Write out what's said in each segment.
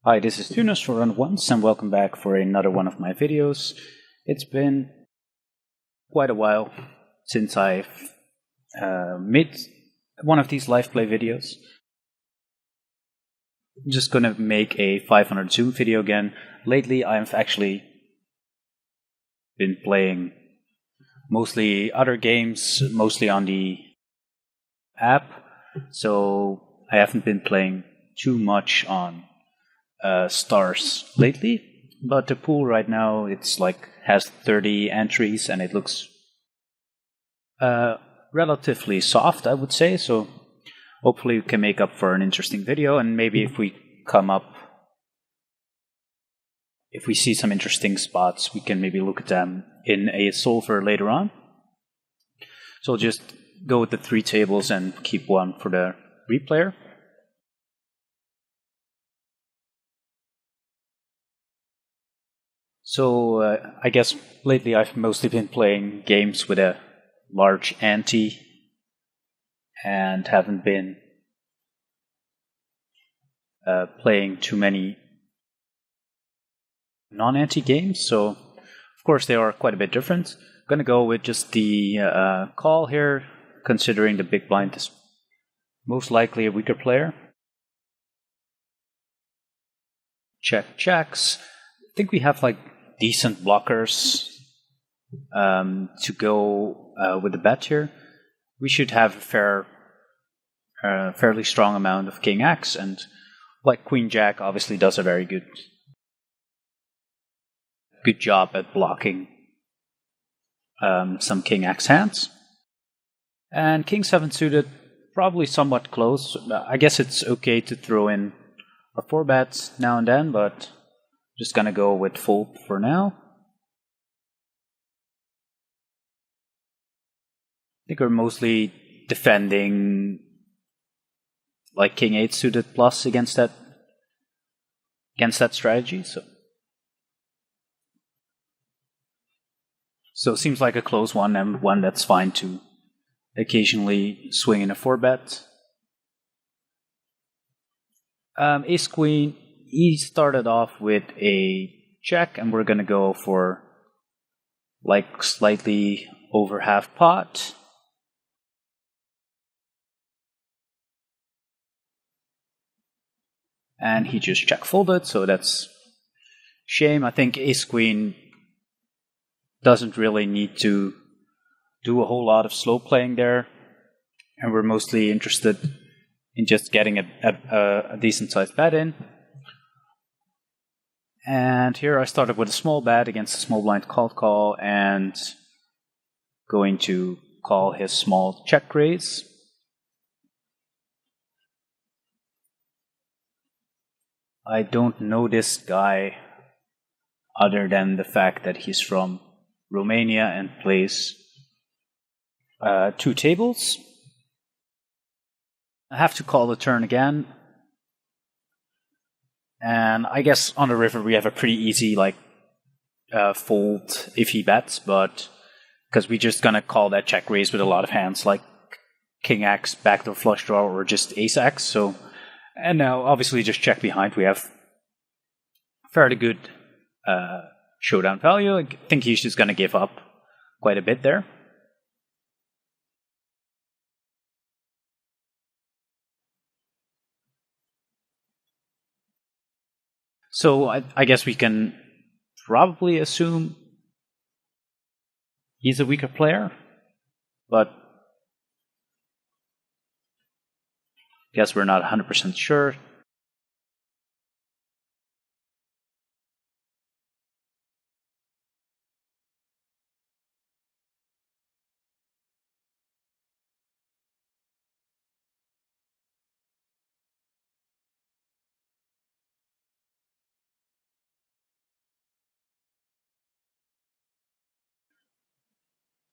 Hi, this is Tunas for Once, and welcome back for another one of my videos. It's been quite a while since I've made one of these live play videos. I'm just gonna make a 500 zoom video again. Lately, I've actually been playing mostly other games, mostly on the app, so I haven't been playing too much on stars lately, but the pool right now has 30 entries and it looks relatively soft, I would say. So hopefully we can make up for an interesting video, and maybe if we see some interesting spots, we can maybe look at them in a solver later on. So I'll just go with the 3 tables and keep one for the replayer. So I guess lately I've mostly been playing games with a large ante and haven't been playing too many non-ante games. So of course they are quite a bit different. I'm going to go with just the call here, considering the big blind is most likely a weaker player. Checks. I think we have decent blockers to go with the bet here. We should have a fairly strong amount of King X, and Queen Jack obviously does a very good job at blocking some King X hands. And King 7 suited, probably somewhat close. I guess it's okay to throw in a 4-bet now and then, but just gonna go with fold for now. I think we're mostly defending King 8 suited plus against that strategy. So it seems like a close one, and one that's fine to occasionally swing in a 4-bet. Ace Queen, he started off with a check, and we're gonna go for slightly over half pot. And he just check folded, so that's shame. I think Ace Queen doesn't really need to do a whole lot of slow playing there, and we're mostly interested in just getting a decent sized bet in. And here I started with a small bet against a small blind call, and going to call his small check raise. I don't know this guy other than the fact that he's from Romania and plays 2 tables. I have to call the turn again. And I guess on the river we have a pretty easy fold if he bets, but because we're just gonna call that check raise with a lot of hands like King X, backdoor flush draw, or just Ace X. So, and now obviously just check behind. We have fairly good showdown value. I think he's just gonna give up quite a bit there. So I guess we can probably assume he's a weaker player, but I guess we're not 100% sure.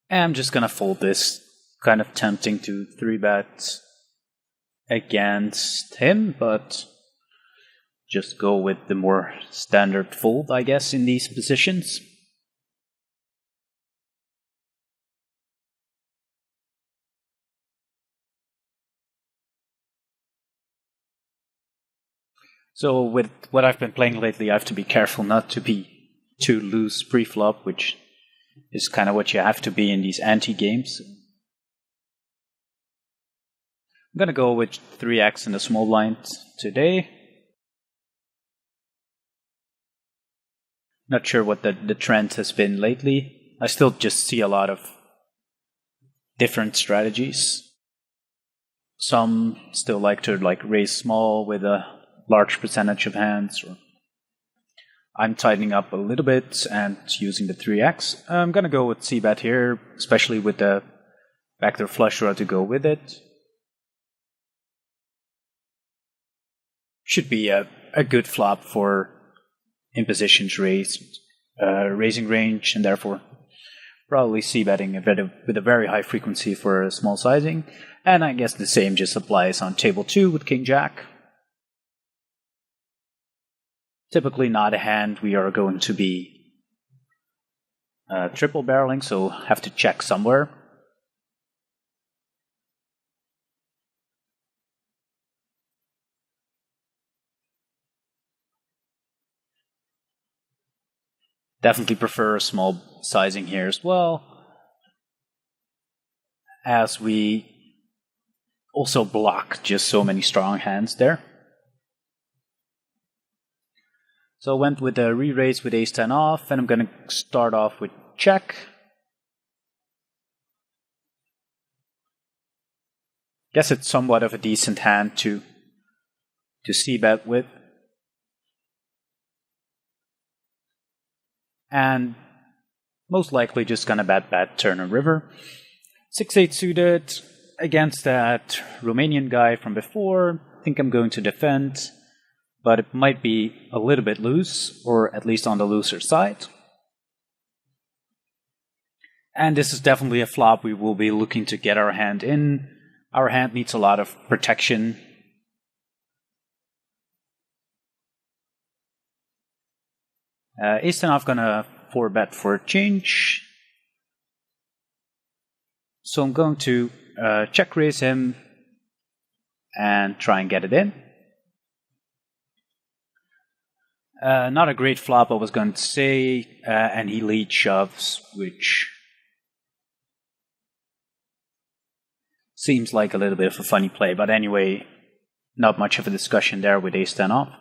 I'm just gonna fold this. Kind of tempting to 3-bet against him, but just go with the more standard fold, I guess, in these positions. So with what I've been playing lately, I have to be careful not to be too loose pre-flop, which is kind of what you have to be in these anti-games. I'm going to go with 3x in the small blind today. Not sure what the trend has been lately. I still just see a lot of different strategies. Some still like to raise small with a large percentage of hands. Or I'm tightening up a little bit and using the 3x. I'm going to go with c-bet here, especially with the backdoor flush draw to go with it. Should be a good flop for impositions raising range, and therefore probably c-betting with a very high frequency for a small sizing. And I guess the same just applies on table 2 with king-jack. Typically not a hand we are going to be triple barreling, so have to check somewhere. Definitely prefer a small sizing here as well, as we also block just so many strong hands there. So I went with a re-raise with ace-10 off, and I'm going to start off with check. Guess it's somewhat of a decent hand to c-bet with. And most likely just going to bet turn and river. 6-8 suited against that Romanian guy from before. I think I'm going to defend, but it might be a little bit loose, or at least on the looser side. And this is definitely a flop we will be looking to get our hand in. Our hand needs a lot of protection. Ace-10 off gonna 4-bet for a change. So I'm going to check raise him and try and get it in. Not a great flop, I was going to say, and he lead shoves, which seems like a little bit of a funny play, but anyway, not much of a discussion there with ace-10 off.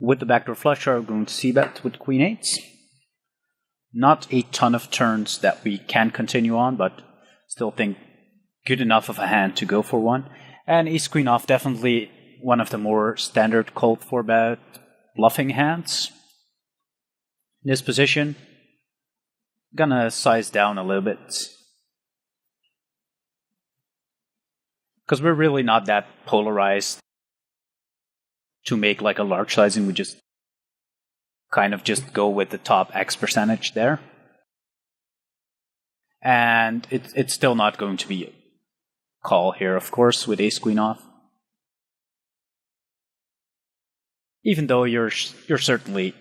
With the backdoor flush, we're going to c-bet with queen-8. Not a ton of turns that we can continue on, but still think good enough of a hand to go for one. And ace-queen off, definitely one of the more standard cold 4-bet bluffing hands. In this position, gonna size down a little bit, because we're really not that polarized to make like a large sizing. We just kind of just go with the top X percentage there. And it's still not going to be a call here, of course, with ace-queen off. Even though you're certainly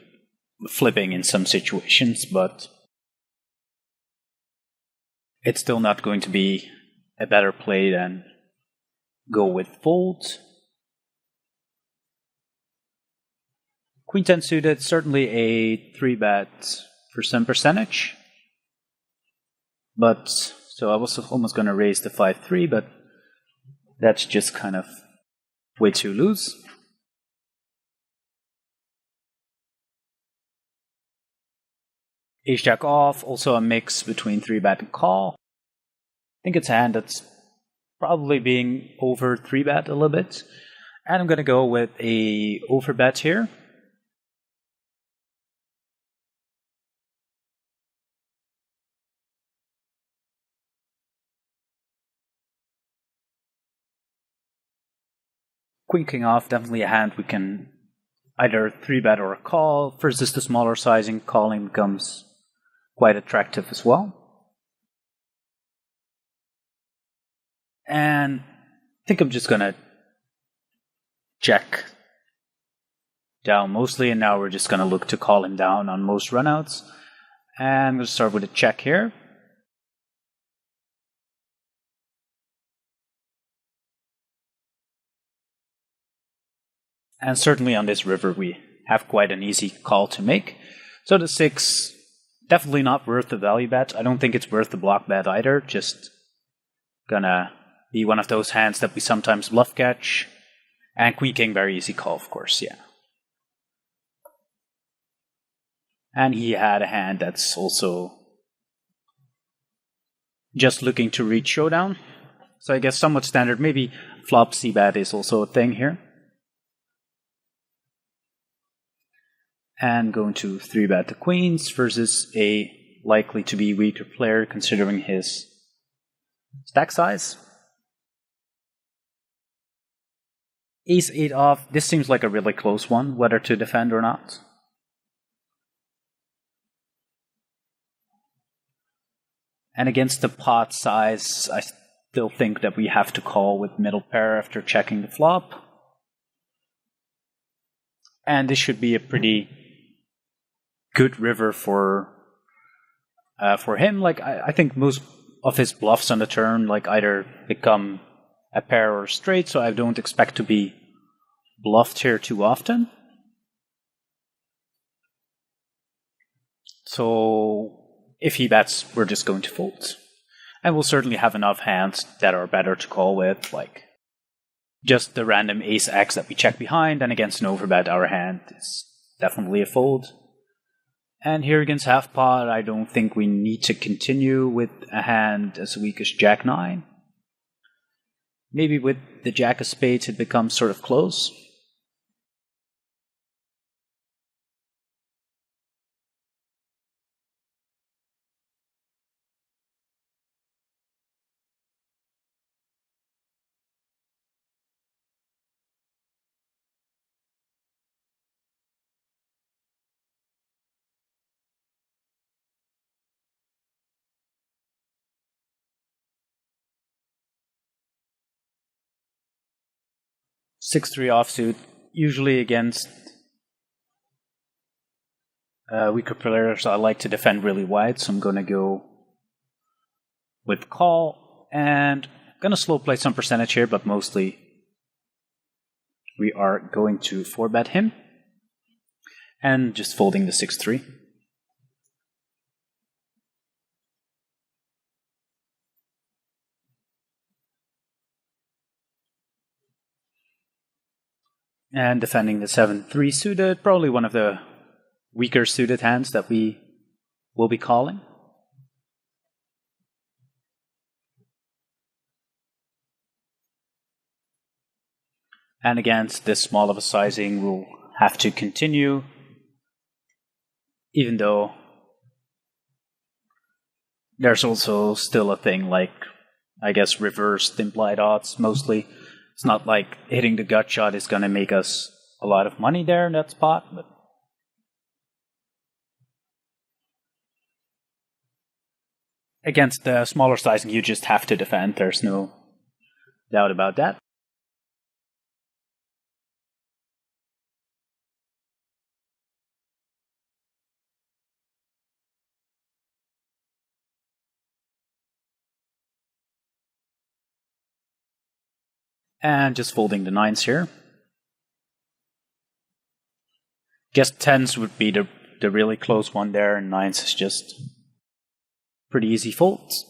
flipping in some situations, but it's still not going to be a better play than go with fold. Queen 10 suited, certainly a 3-bet for some percentage. But, so I was almost going to raise the 5-3, but that's just kind of way too loose. Ace-jack off, also a mix between 3-bet and call. I think it's a hand that's probably being over 3-bet a little bit. And I'm going to go with a over-bet here. Queen king off, definitely a hand we can either 3-bet or call. Versus the smaller sizing, calling becomes quite attractive as well. And I think I'm just gonna check down mostly, and now we're just gonna look to call him down on most runouts. And I'm going to start with a check here. And certainly on this river we have quite an easy call to make. So the 6, definitely not worth the value bet. I don't think it's worth the block bet either. Just gonna be one of those hands that we sometimes bluff catch. And Queen King, very easy call, of course, yeah. And he had a hand that's also just looking to reach showdown. So I guess somewhat standard. Maybe flop c-bet is also a thing here. And going to 3-bet the queens versus a likely to be weaker player considering his stack size. Ace-8 off. This seems like a really close one, whether to defend or not. And against the pot size, I still think that we have to call with middle pair after checking the flop. And this should be a pretty good river for him. Like I think most of his bluffs on the turn like either become a pair or straight, so I don't expect to be bluffed here too often. So if he bets, we're just going to fold. And we'll certainly have enough hands that are better to call with, like just the random ace-x that we check behind, and against an overbet, our hand is definitely a fold. And here against half pot, I don't think we need to continue with a hand as weak as Jack-9. Maybe with the Jack of Spades it becomes sort of close. Six-three offsuit, usually against weaker players, I like to defend really wide, so I'm going to go with call, and I'm going to slow play some percentage here, but mostly we are going to 4-bet him, and just folding the 6-3. And defending the 7-3 suited, probably one of the weaker suited hands that we will be calling. And against this small of a sizing, we'll have to continue, even though there's also still a thing like, I guess, reversed implied odds mostly. It's not like hitting the gut shot is going to make us a lot of money there in that spot, but against the smaller sizing, you just have to defend. There's no doubt about that. And just folding the 9s here. Guess 10s would be the really close one there, and 9s is just pretty easy folds.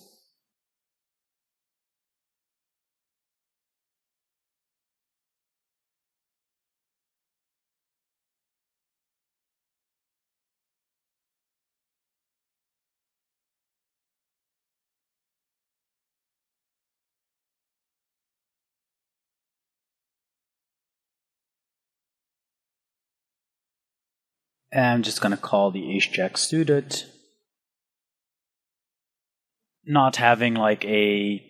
And I'm just going to call the ace-jack suited. Not having like a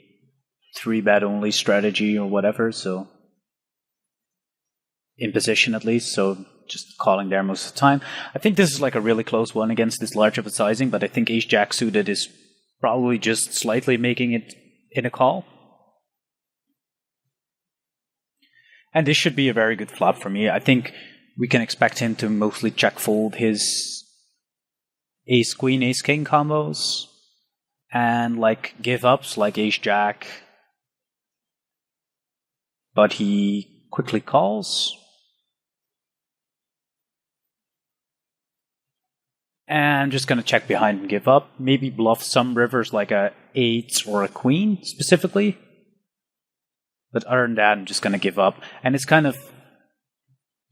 3-bet only strategy or whatever, so in position at least, so just calling there most of the time. I think this is like a really close one against this large of a sizing, but I think ace-jack suited is probably just slightly making it in a call. And this should be a very good flop for me. I think we can expect him to mostly check fold his ace queen, ace king combos, and like give ups like ace jack. But he quickly calls. And just gonna check behind and give up. Maybe bluff some rivers like a 8 or a queen specifically. But other than that, I'm just gonna give up. And it's kind of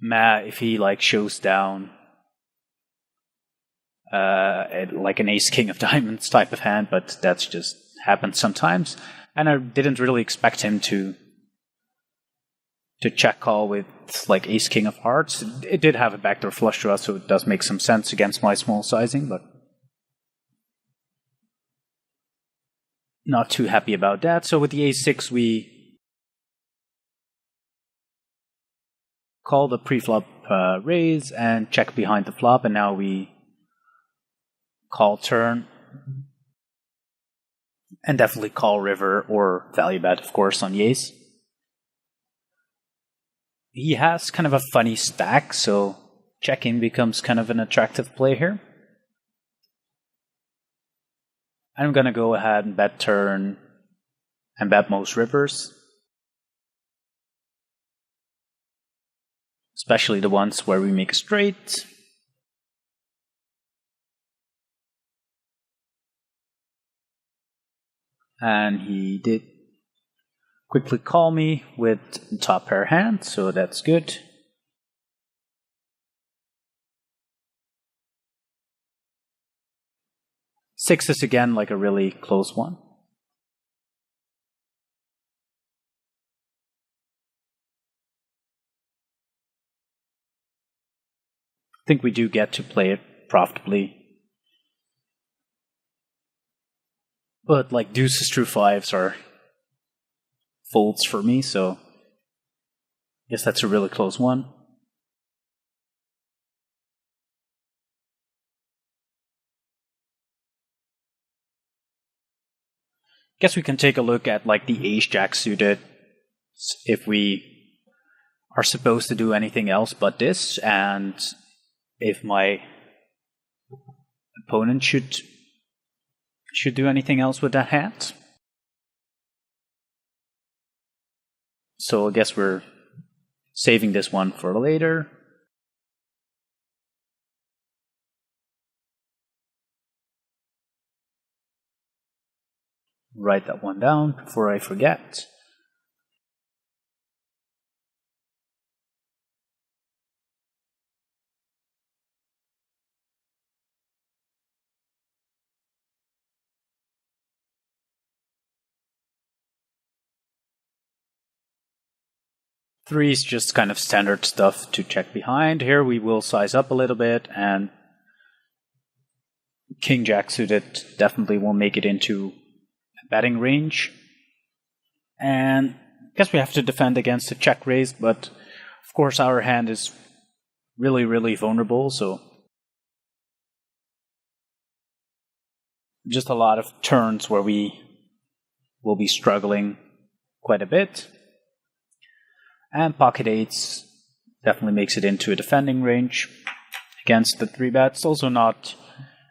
meh if he like shows down like an ace king of diamonds type of hand, but that's just happens sometimes. And I didn't really expect him to check call with like ace king of hearts. It did have a backdoor flush draw, so it does make some sense against my small sizing, but not too happy about that. So with the ace 6 we call the pre-flop raise and check behind the flop, and now we call turn and definitely call river or value bet, of course, on the ace. He has kind of a funny stack, so check-in becomes kind of an attractive play here. I'm going to go ahead and bet turn and bet most rivers, especially the ones where we make a straight. And he did quickly call me with top pair hand, so that's good. Six is again like a really close one. I think we do get to play it profitably. But like deuces through fives are folds for me, so I guess that's a really close one. Guess we can take a look at like the ace jack suited, if we are supposed to do anything else but this, and if my opponent should do anything else with that hand. So I guess we're saving this one for later. Write that one down before I forget. Three is just kind of standard stuff to check behind. Here we will size up a little bit, and King Jack suited definitely will make it into a betting range. And I guess we have to defend against a check raise, but of course our hand is really, really vulnerable, so just a lot of turns where we will be struggling quite a bit. And pocket eights definitely makes it into a defending range against the 3-bet. It's also not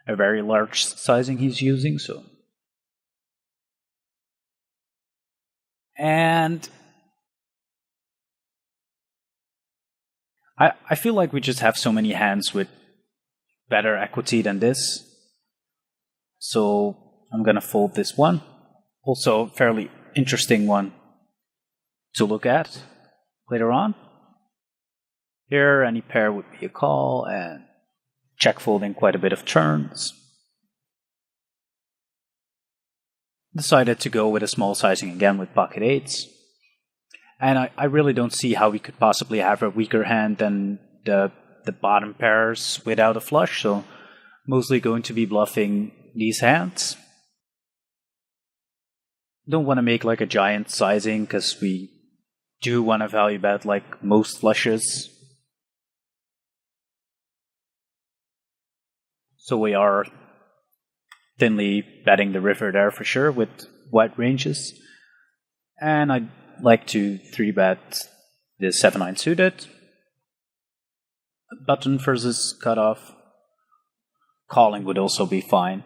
a very large sizing he's using, so. And I feel like we just have so many hands with better equity than this. So I'm gonna fold this one. Also a fairly interesting one to look at later on. Here, any pair would be a call, and check folding quite a bit of turns. Decided to go with a small sizing again with pocket eights. And I really don't see how we could possibly have a weaker hand than the bottom pairs without a flush, so mostly going to be bluffing these hands. Don't want to make like a giant sizing because we do want to value bet like most flushes. So we are thinly betting the river there for sure with wide ranges. And I'd like to 3-bet the 7-9 suited. Button versus cutoff. calling would also be fine.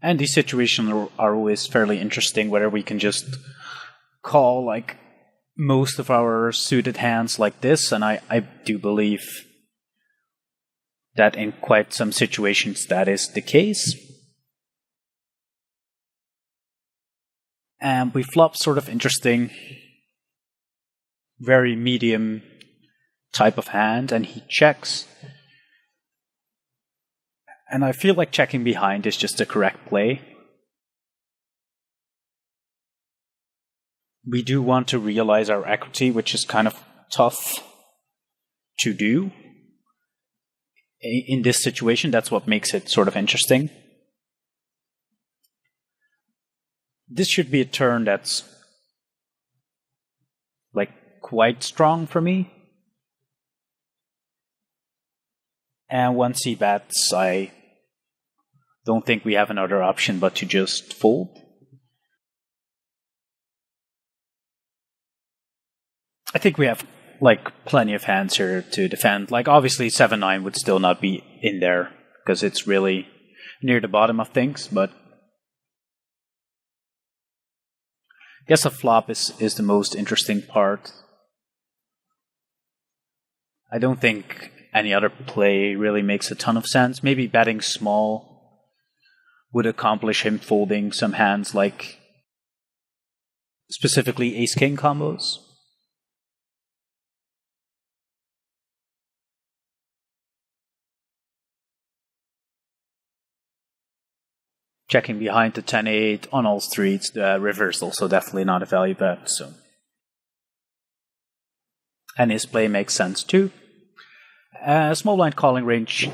And these situations are always fairly interesting, whether we can just call like most of our suited hands like this, and I do believe that in quite some situations that is the case. And we flop sort of interesting, very medium type of hand, and he checks. And I feel like checking behind is just the correct play. We do want to realize our equity, which is kind of tough to do. In this situation, that's what makes it sort of interesting. This should be a turn that's like quite strong for me. And once he bets, I don't think we have another option but to just fold. I think we have like plenty of hands here to defend. Like obviously 7-9 would still not be in there because it's really near the bottom of things, but I guess a flop is the most interesting part. I don't think any other play really makes a ton of sense. Maybe betting small would accomplish him folding some hands like specifically ace-king combos. Checking behind the 10-8 on all streets, the river is also definitely not a value bet. So, and his play makes sense too. Small blind calling range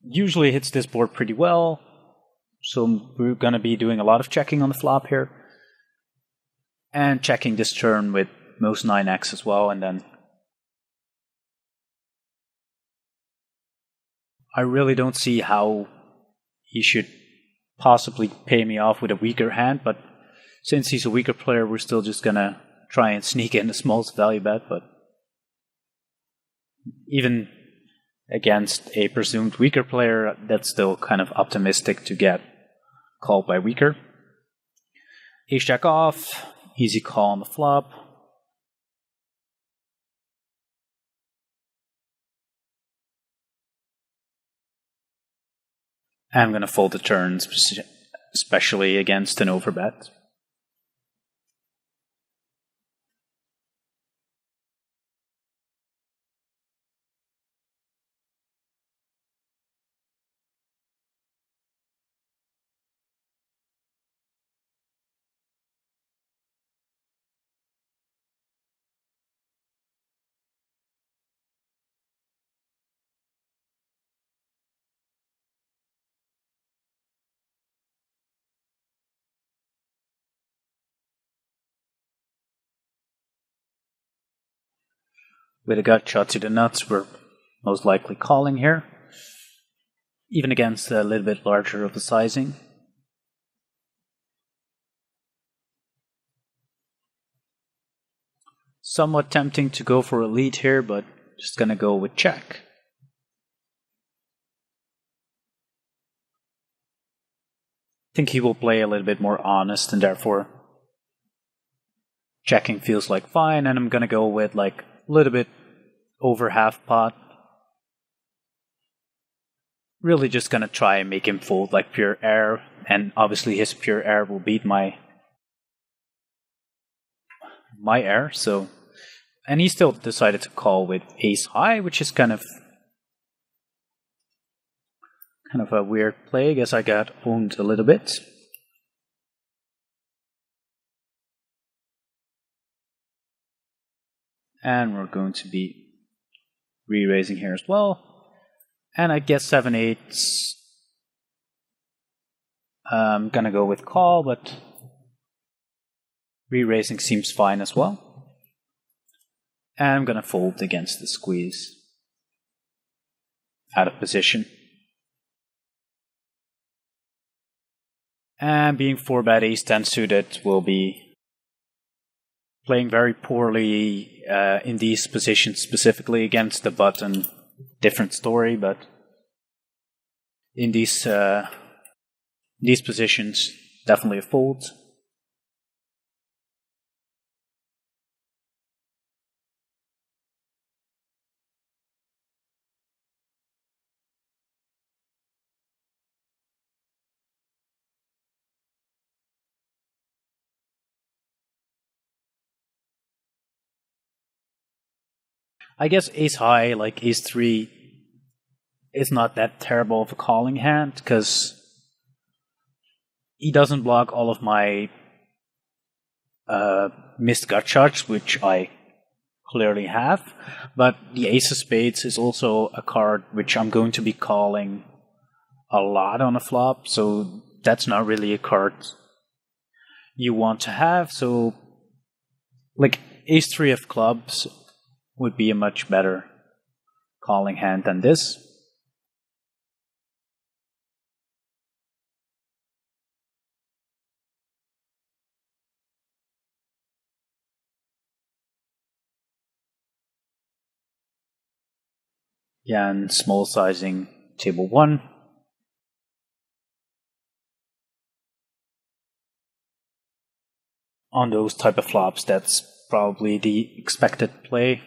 usually hits this board pretty well, so we're going to be doing a lot of checking on the flop here. And checking this turn with most 9x as well, and then I really don't see how he should possibly pay me off with a weaker hand, but since he's a weaker player, we're still just going to try and sneak in the smallest value bet, but even against a presumed weaker player, that's still kind of optimistic to get called by weaker. Ace jack off, easy call on the flop. I'm going to fold the turn, especially against an overbet. With a gut shot to the nuts, we're most likely calling here, even against a little bit larger of a sizing. Somewhat tempting to go for a lead here, but just gonna go with check. I think he will play a little bit more honest, and therefore checking feels like fine, and I'm gonna go with like a little bit over half pot. Really just gonna try and make him fold like pure air, and obviously his pure air will beat my air, so. And he still decided to call with ace high, which is kind of a weird play. I guess I got owned a little bit. And we're going to be re-raising here as well. And I guess 7-8. I'm gonna go with call, but re-raising seems fine as well. And I'm gonna fold against the squeeze. Out of position. And being 4-bet ace-10 suited will be playing very poorly in these positions, specifically against the button. Different story, but in these positions, definitely a fold. I guess ace high, like ace 3, is not that terrible of a calling hand, because he doesn't block all of my missed gut shots, which I clearly have. But the ace of spades is also a card which I'm going to be calling a lot on a flop, so that's not really a card you want to have. So, like, ace 3 of clubs would be a much better calling hand than this. Yeah, and small sizing table 1. On those type of flops, that's probably the expected play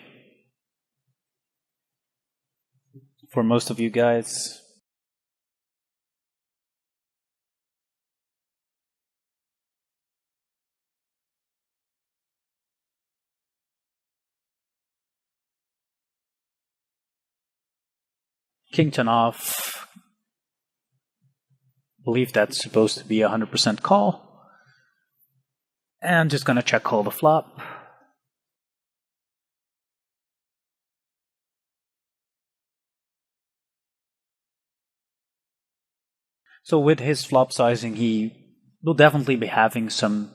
for most of you guys. King 10 off. Believe that's supposed to be 100% call. And just gonna check call the flop. So with his flop sizing, he will definitely be having some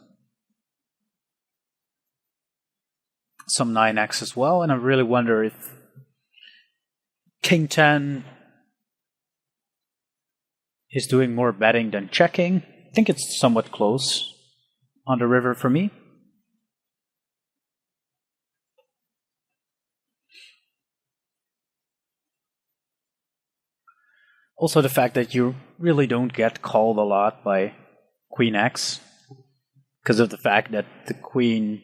9x as well, and I really wonder if King 10 is doing more betting than checking. I think it's somewhat close on the river for me. Also the fact that you really don't get called a lot by Queen X, because of the fact that the Queen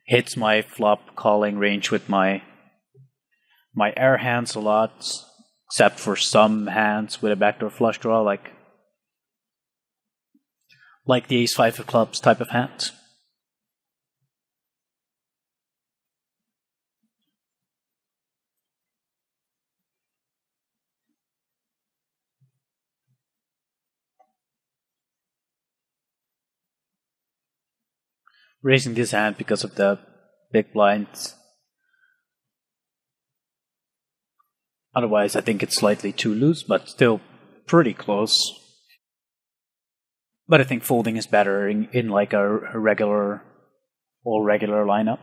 hits my flop calling range with my air hands a lot, except for some hands with a backdoor flush draw, like the ace-5 of clubs type of hand. Raising this hand because of the big blinds. Otherwise, I think it's slightly too loose, but still pretty close. But I think folding is better in like a regular lineup.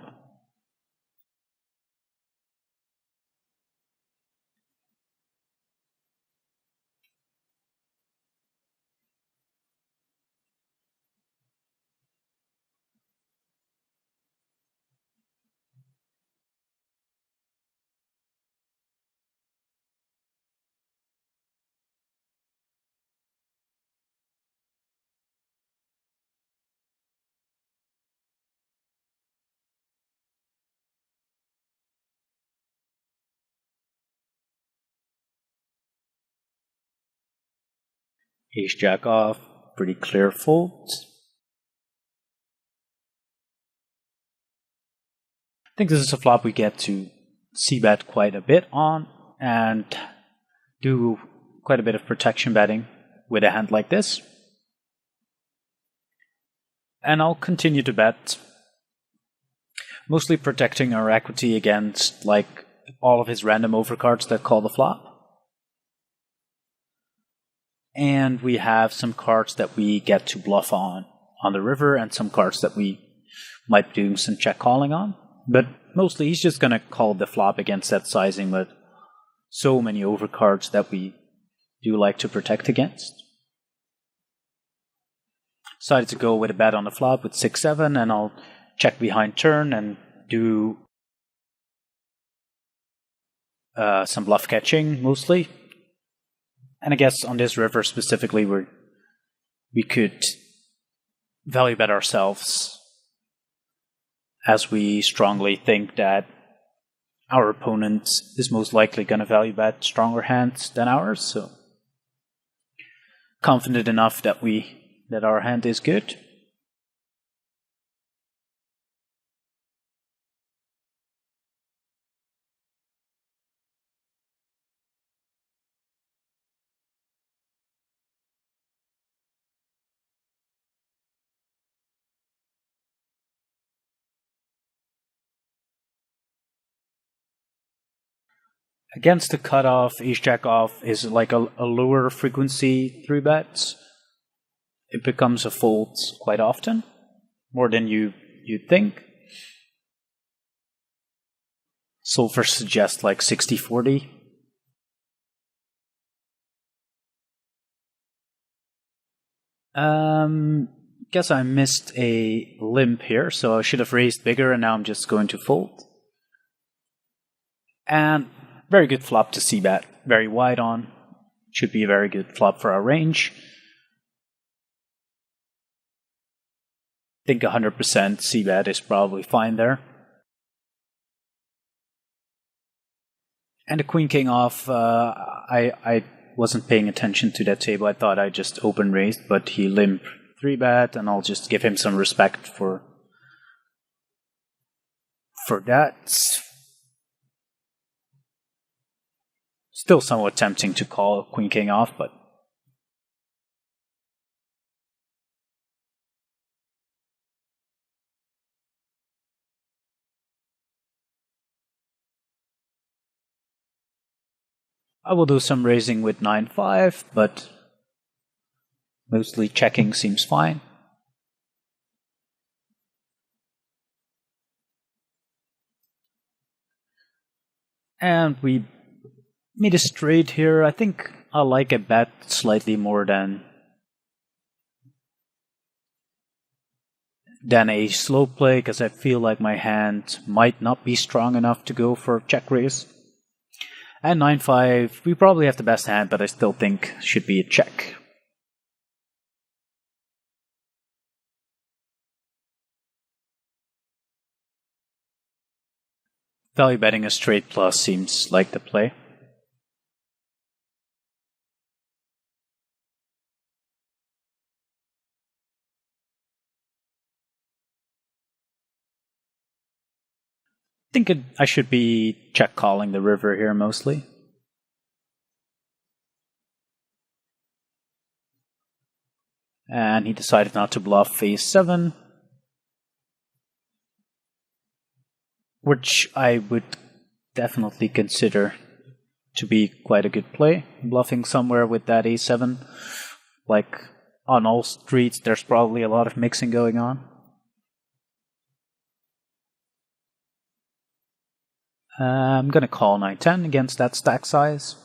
Ace Jack off, pretty clear fold. I think this is a flop we get to c-bet quite a bit on and do quite a bit of protection betting with a hand like this. And I'll continue to bet, mostly protecting our equity against like all of his random overcards that call the flop. And we have some cards that we get to bluff on the river, and some cards that we might do some check calling on. But mostly he's just going to call the flop against that sizing with so many overcards that we do like to protect against. Decided to go with a bet on the flop with 6-7, and I'll check behind turn and do some bluff catching mostly. And I guess on this river specifically, we could value bet ourselves, as we strongly think that our opponent is most likely going to value bet stronger hands than ours. So confident enough that our hand is good. Against the cutoff, ace-jack off is like a lower frequency 3-bets. It becomes a fold quite often, more than you'd think. Solver suggests like 60-40. Guess I missed a limp here, so I should have raised bigger, and now I'm just going to fold. And very good flop to c-bet, very wide on. Should be a very good flop for our range. I think 100% c-bet is probably fine there. And the queen-king off, I wasn't paying attention to that table. I thought I just open raised, but he limp 3-bet, and I'll just give him some respect for that. Still somewhat tempting to call queen-king off, but I will do some raising with 9-5, but mostly checking seems fine. And we made a straight here. I think I like a bet slightly more than a slow play, because I feel like my hand might not be strong enough to go for check raise. And 9-5, we probably have the best hand, but I still think should be a check. Value betting a straight plus seems like the play. I think I should be check calling the river here mostly. And he decided not to bluff phase 7, which I would definitely consider to be quite a good play. Bluffing somewhere with that a7. Like on all streets, there's probably a lot of mixing going on. I'm going to call 9-10 against that stack size.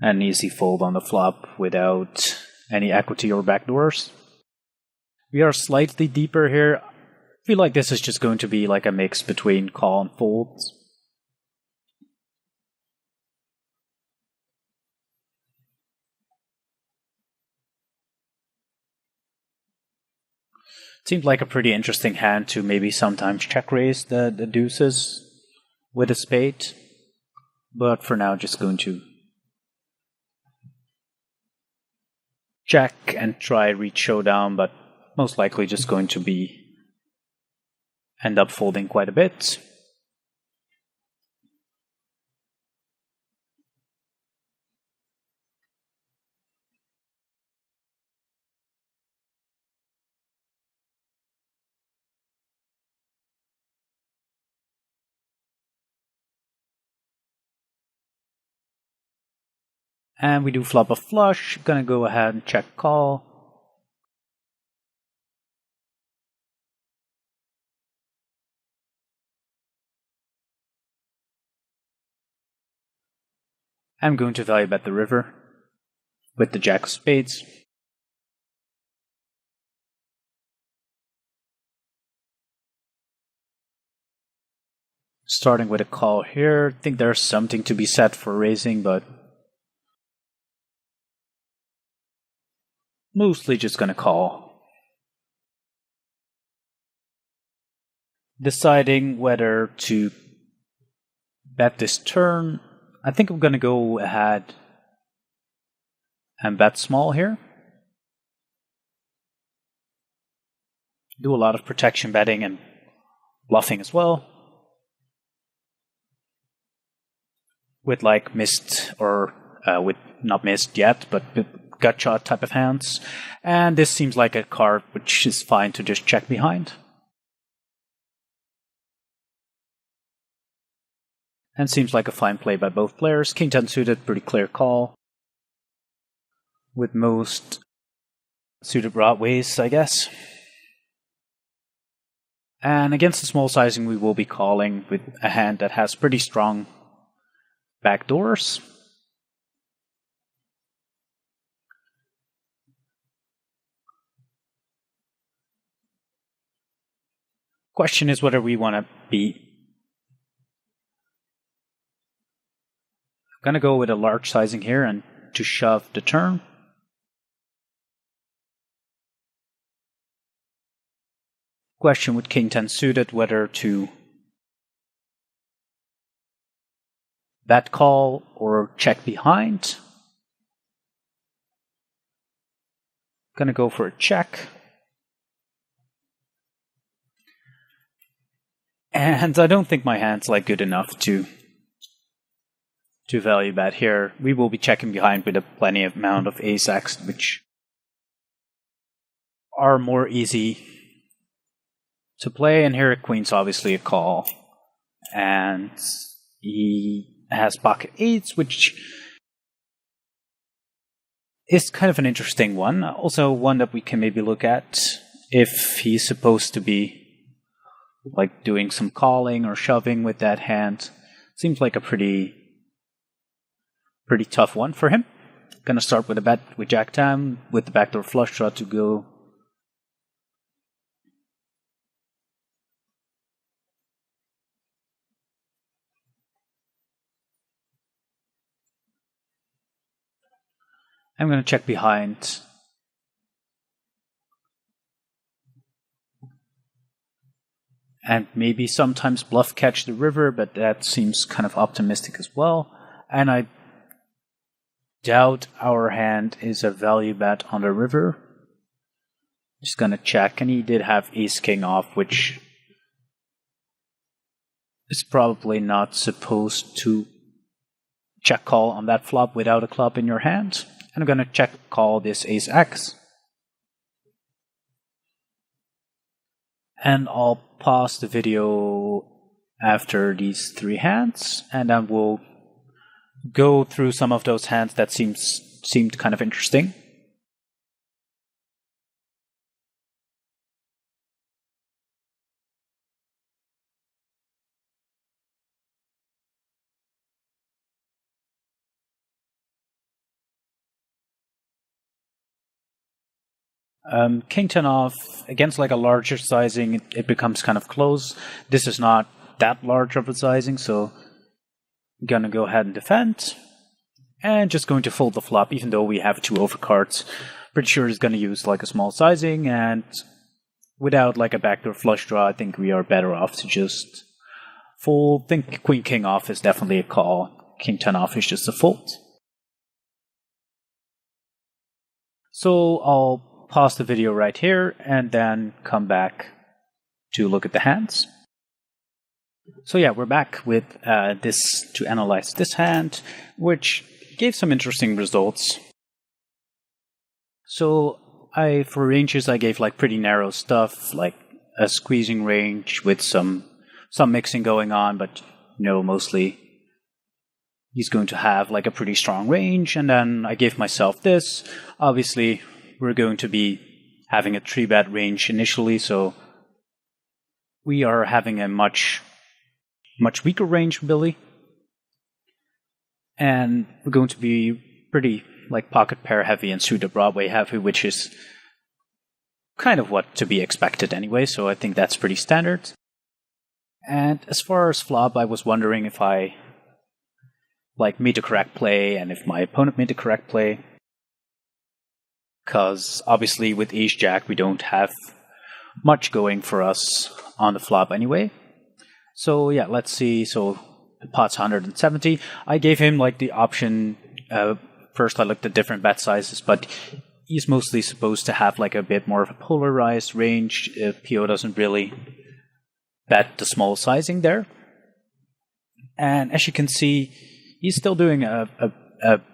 An easy fold on the flop without any equity or backdoors. We are slightly deeper here. I feel like this is just going to be like a mix between call and folds. Seems like a pretty interesting hand to maybe sometimes check raise the deuces with a spade. But for now, just going to check and try reach showdown, but most likely just going to be end up folding quite a bit. And we do flop a flush, gonna go ahead and check call. I'm going to value bet the river with the jack of spades. Starting with a call here. I think there's something to be said for raising, but mostly just gonna call. Deciding whether to bet this turn. I think I'm gonna go ahead and bet small here. Do a lot of protection betting and bluffing as well. With like missed or with not missed yet, but gut shot type of hands. And this seems like a card which is fine to just check behind. And seems like a fine play by both players. King 10 suited, pretty clear call. With most suited broadways, I guess. And against the small sizing, we will be calling with a hand that has pretty strong backdoors. Question is whether we want to be. I'm going to go with a large sizing here and to shove the turn. Question with King 10 suited whether to bet call or check behind. Gonna go for a check. And I don't think my hand's like good enough to value bet here. We will be checking behind with a plenty of amount of ace-x, which are more easy to play. And here queen's obviously a call. And he has pocket eights, which is kind of an interesting one. Also one that we can maybe look at if he's supposed to be like doing some calling or shoving with that hand. Seems like a pretty tough one for him. Gonna start with a bet with Jack 10 with the backdoor flush draw to go. I'm gonna check behind. And maybe sometimes bluff catch the river, but that seems kind of optimistic as well. And I doubt our hand is a value bet on the river. Just gonna check, and he did have ace-king off, which is probably not supposed to check call on that flop without a club in your hand. And I'm gonna check call this ace-x. And I'll pause the video after these three hands, and then we'll go through some of those hands that seemed kind of interesting. King 10 off, against like a larger sizing, it becomes kind of close. This is not that large of a sizing, so I'm gonna go ahead and defend. And just going to fold the flop, even though we have two overcards. Pretty sure he's gonna use like a small sizing, and without like a backdoor flush draw, I think we are better off to just fold. I think Queen King off is definitely a call. King 10 off is just a fold. So I'll pause the video right here and then come back to look at the hands. So yeah, we're back with this to analyze this hand, which gave some interesting results. So for ranges I gave like pretty narrow stuff, like a squeezing range with some mixing going on, but mostly he's going to have like a pretty strong range. And then I gave myself this. Obviously we're going to be having a 3-bet range initially, so we are having a much weaker range, Billy. And we're going to be pretty like pocket pair heavy and suited Broadway heavy, which is kind of what to be expected anyway, so I think that's pretty standard. And as far as flop, I was wondering if I made the correct play and if my opponent made the correct play. Because obviously with ace-jack we don't have much going for us on the flop anyway. So yeah, let's see. So the pot's 170. I gave him the option. First I looked at different bet sizes, but he's mostly supposed to have a bit more of a polarized range. PIO doesn't really bet the small sizing there. And as you can see, he's still doing a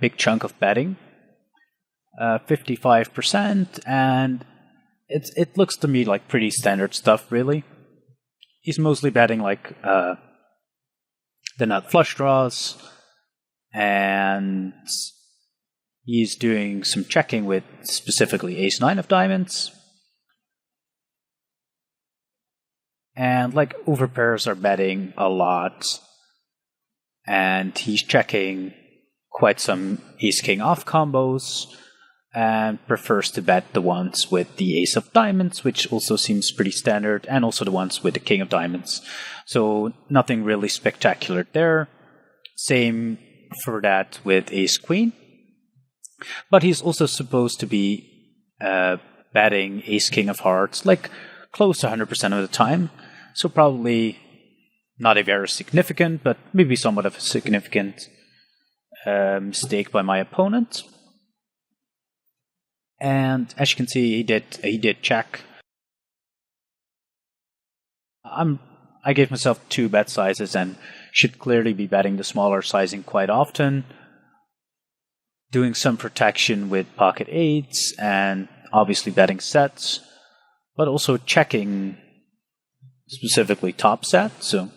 big chunk of betting. 55%, and it looks to me like pretty standard stuff, really. He's mostly betting the nut flush draws, and he's doing some checking with specifically ace-9 of diamonds. And overpairs are betting a lot, and he's checking quite some ace-king off combos, and prefers to bet the ones with the ace of diamonds, which also seems pretty standard, and also the ones with the king of diamonds. So nothing really spectacular there. Same for that with ace-queen. But he's also supposed to be betting ace-king of hearts, close to 100% of the time. So probably not a very significant, but maybe somewhat of a significant mistake by my opponent. And as you can see, he did check. I gave myself 2 bet sizes and should clearly be betting the smaller sizing quite often. Doing some protection with pocket eights and obviously betting sets, but also checking specifically top set. So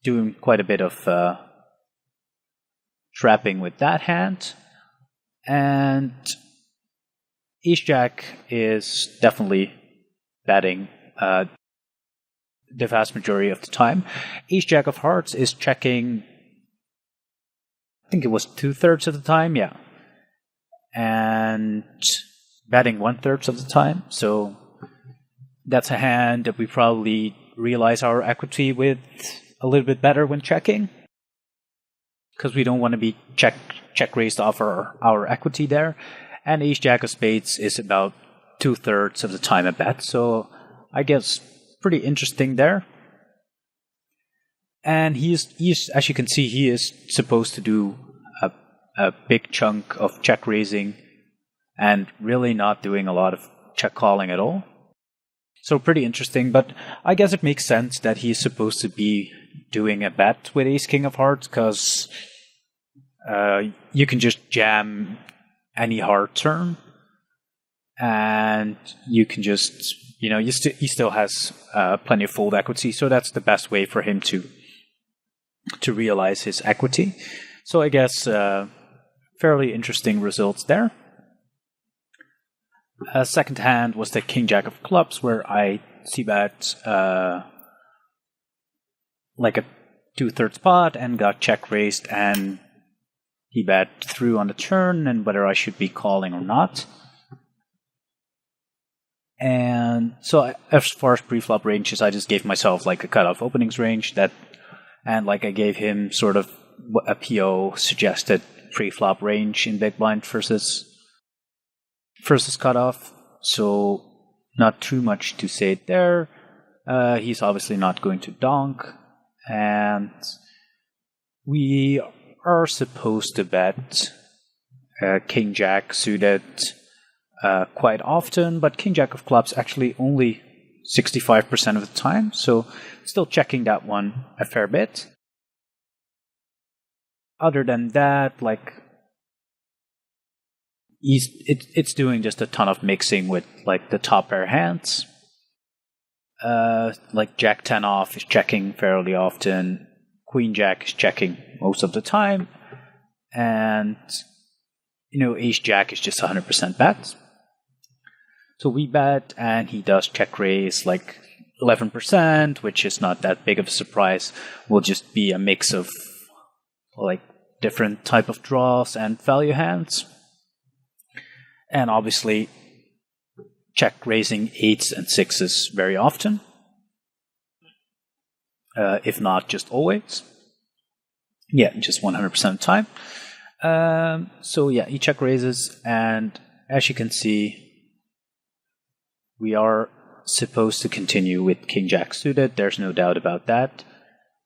doing quite a bit of trapping with that hand. And ace-jack is definitely betting the vast majority of the time. Ace-jack of hearts is checking, I think it was 2/3 of the time, yeah. And betting 1/3 of the time. So that's a hand that we probably realize our equity with a little bit better when checking. Because we don't want to be check raised off our equity there. And ace-jack of spades is about 2/3 of the time a bet. So I guess pretty interesting there. And he's as you can see, he is supposed to do a big chunk of check raising and really not doing a lot of check calling at all. So pretty interesting, but I guess it makes sense that he's supposed to be doing a bet with ace-king of hearts, because you can just jam any hard turn, and you can just, he still has plenty of fold equity, so that's the best way for him to realize his equity. So I guess fairly interesting results there. Second hand was the king-jack of clubs, where I c-bet a 2/3 pot and got check raised, and he bet through on the turn and whether I should be calling or not. And so as far as pre-flop ranges, I just gave myself a cutoff openings range and I gave him sort of a PIO suggested pre-flop range in big blind versus cutoff. So not too much to say there. He's obviously not going to donk, and we are supposed to bet king-jack suited quite often, but king-jack of clubs actually only 65% of the time, so still checking that one a fair bit. Other than that, it's doing just a ton of mixing with the top pair hands. Jack 10 off is checking fairly often. Queen Jack is checking most of the time, and Ace Jack is just 100% bet. So we bet, and he does check raise 11%, which is not that big of a surprise. Will just be a mix of different type of draws and value hands. And obviously check raising 8s and 6s very often. If not, just always. Yeah, just 100% of the time. So yeah, he check raises, and as you can see, we are supposed to continue with King Jack suited. There's no doubt about that.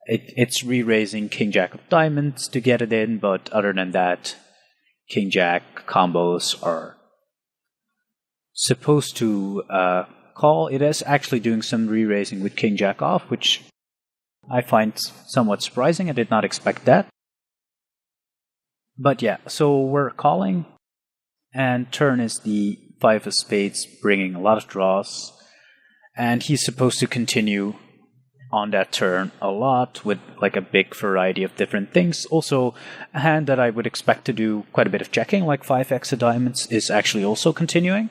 It's re-raising King Jack of diamonds to get it in, but other than that, King Jack combos are supposed to call. It is actually doing some re-raising with King Jack off, which I find somewhat surprising. I did not expect that. But yeah, so we're calling, and turn is the 5 of spades, bringing a lot of draws, and he's supposed to continue on that turn a lot with like a big variety of different things. Also, a hand that I would expect to do quite a bit of checking, like 5x of diamonds, is actually also continuing.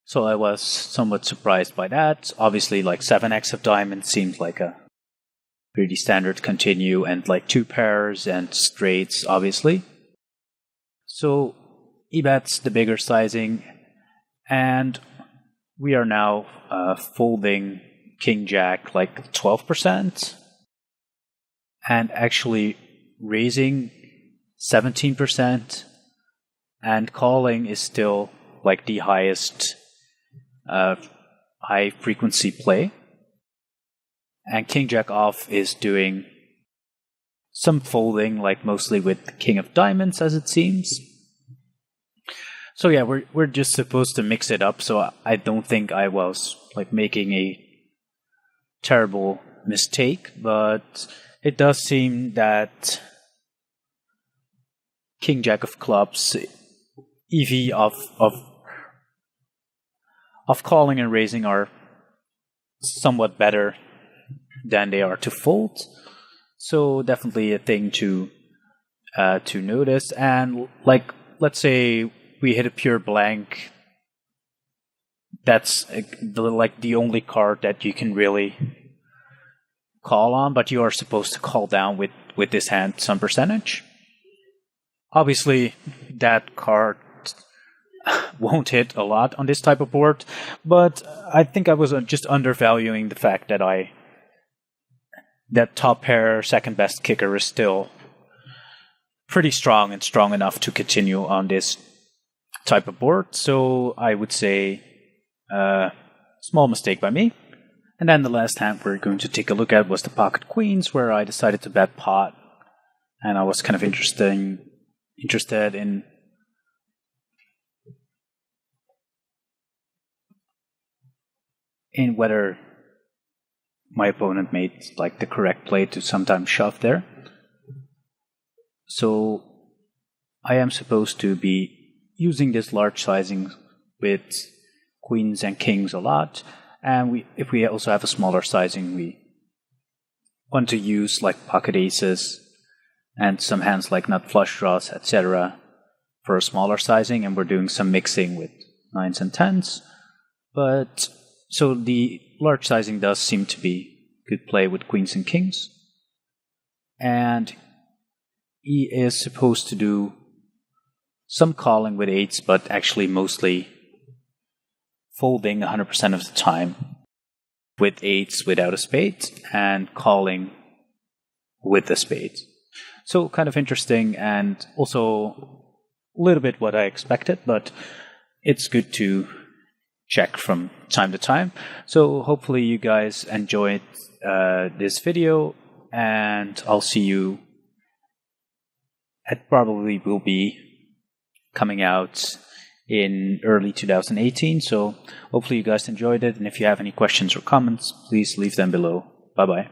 So I was somewhat surprised by that. Obviously, like 7x of diamonds seems like a pretty standard continue, and like 2 pairs and straights, obviously. So he bets the bigger sizing, and we are now folding King Jack like 12%, and actually raising 17%, and calling is still like the highest high frequency play. And King Jack off is doing some folding, like mostly with King of diamonds, as it seems. So yeah, we're just supposed to mix it up, so I don't think I was like making a terrible mistake, but it does seem that King Jack of clubs, EV of calling and raising are somewhat better than they are to fold. So definitely a thing to notice. And like, let's say we hit a pure blank. That's the only card that you can really call on, but you are supposed to call down with this hand some percentage. Obviously, that card won't hit a lot on this type of board, but I think I was just undervaluing the fact that top pair, second best kicker is still pretty strong and strong enough to continue on this type of board. So I would say small mistake by me. And then the last hand we're going to take a look at was the pocket queens, where I decided to bet pot, and I was kind of interested in whether my opponent made like the correct play to sometimes shove there. So I am supposed to be using this large sizing with queens and kings a lot, and if we also have a smaller sizing, we want to use like pocket aces and some hands like nut flush draws, etc. for a smaller sizing, and we're doing some mixing with 9s and 10s. But so the large sizing does seem to be good play with queens and kings. And he is supposed to do some calling with 8s, but actually mostly folding 100% of the time with 8s without a spade and calling with a spade. So kind of interesting, and also a little bit what I expected, but it's good to check from time to time. So hopefully you guys enjoyed this video, and I'll see you. It probably will be coming out in early 2018, so hopefully you guys enjoyed it, and if you have any questions or comments, please leave them below. Bye bye.